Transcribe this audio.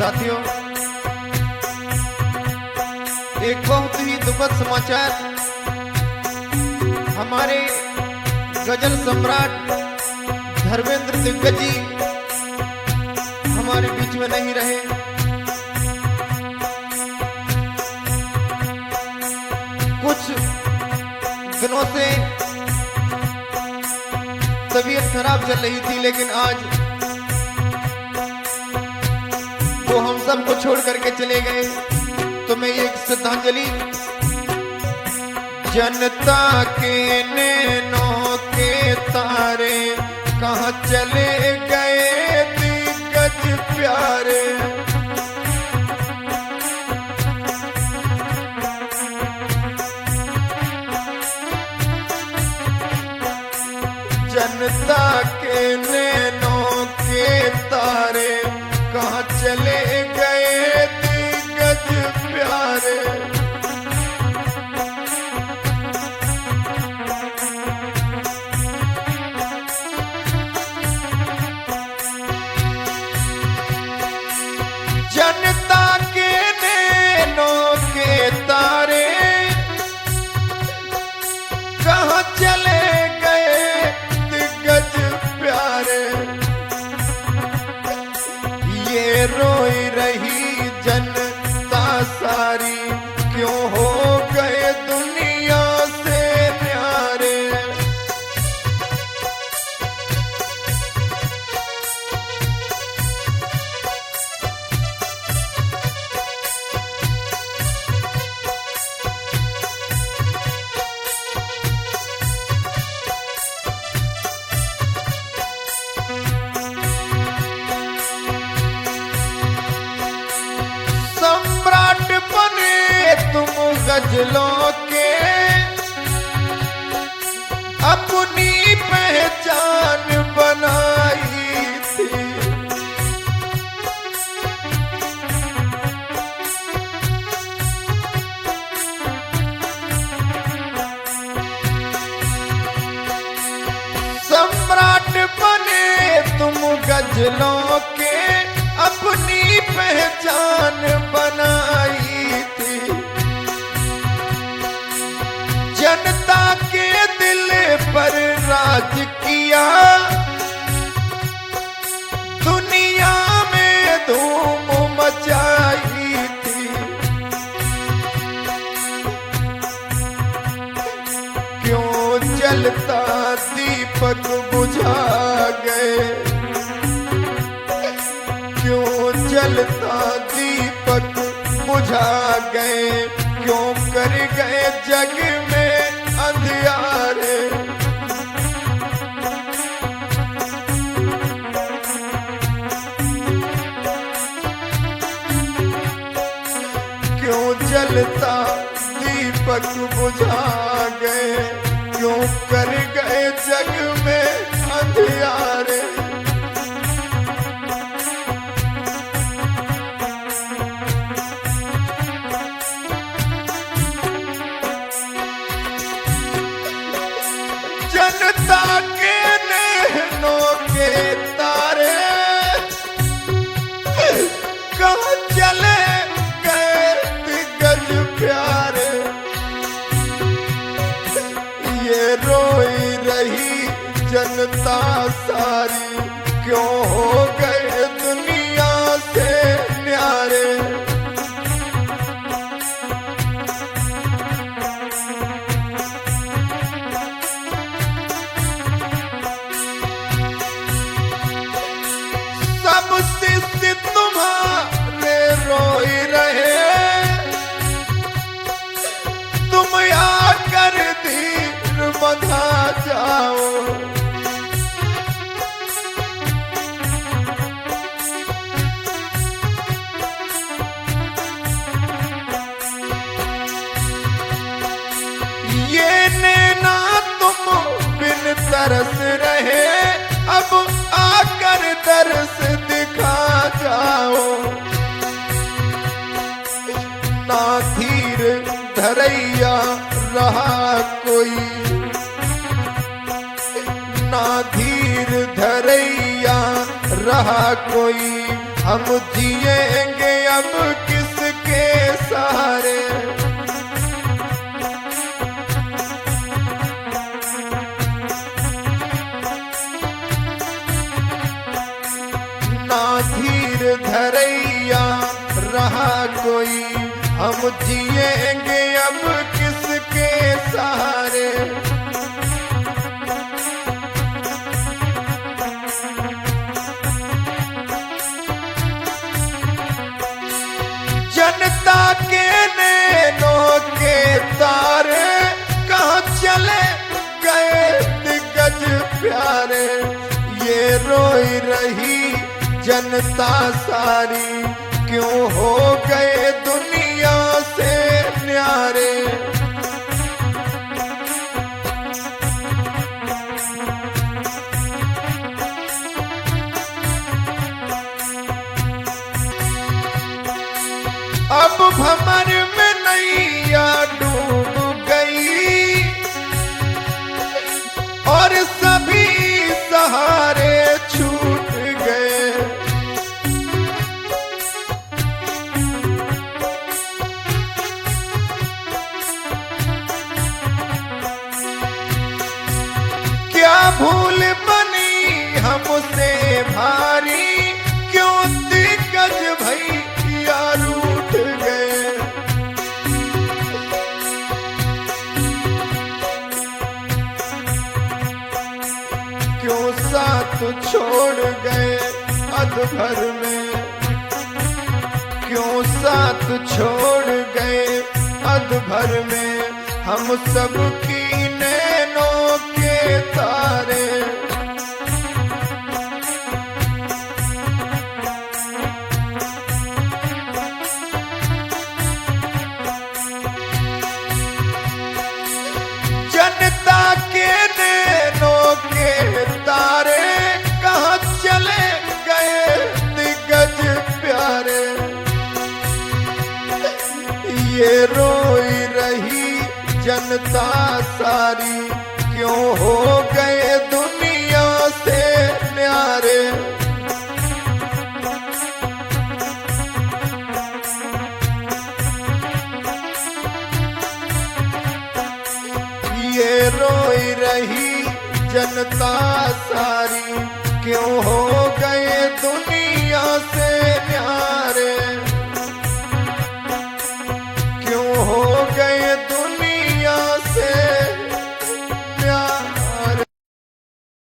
साथियों, एक बहुत ही दुखद समाचार हमारे गजल सम्राट धर्मेंद्र दिग्गज जी हमारे बीच में नहीं रहे। कुछ दिनों से तबीयत खराब चल रही थी, लेकिन आज वो हम सबको छोड़ करके चले गए। तो मैं एक श्रद्धांजलि जनता के नैनों के तारे कहाँ चले गए दिग्गज प्यारे। जनता के नैनों के तारे कहाँ चले गए दिग्गज प्यारे। जनता के नैनों के तारे कहाँ चले गए दिग्गज प्यारे। ये रोई रही जनता सारी क्यों हो गए दुनिया से न्यारे। सम्राट बने तुम गजलों के अपनी पहचान बनाई थी। सम्राट बने तुम गजलों के अपनी पहचान बनाई थी। जनता के दिल पर राज किया, दुनिया में धूम मचाई थी। क्यों जलता दीपक बुझा गए, क्यों जलता दीपक बुझा गए, क्यों कर गए जग में अंधियारे। क्यों जलता दीपक बुझा गए, क्यों कर गए जग में अंधियारे। जनता के नैनों के तारे कहाँ चले गए दिग्गज प्यारे। ये रोई रही जनता सारी क्यों हो गए दुनिया से न्यारे। सब शिष्य तुम्हारे रोई रहे, तुम आकर धीर बंधा जाओ। ये नैना तुम बिन तरस रहे, अब आकर दर्श दिखा जाओ। ना धीर धरैया रहा कोई, ना धीर धरैया रहा कोई, हम जिएंगे अब किसके सहारे। ना धीर धरैया रहा कोई, हम जिएंगे अब किसके सहारे। जनता के नैनों के तारे कहाँ चले गए दिग्गज प्यारे। ये रोई रही जनता सारी, क्यों हो गए दुनिया से न्यारे। अब भंवर में नैया डूब गई और सभी सहारे छूट गए। क्या भूल बनी हमसे भारी, क्यों दिग्गज भैया रूठ गए। क्यों साथ छोड़ गए अधभर में, क्यों साथ छोड़ गए अधभर में। हम सब की नैनों के तारे। जनता के नैनों के तारे कहाँ चले गए दिग्गज प्यारे। ये रोई रही जनता सारी, क्यों हो गए दुनिया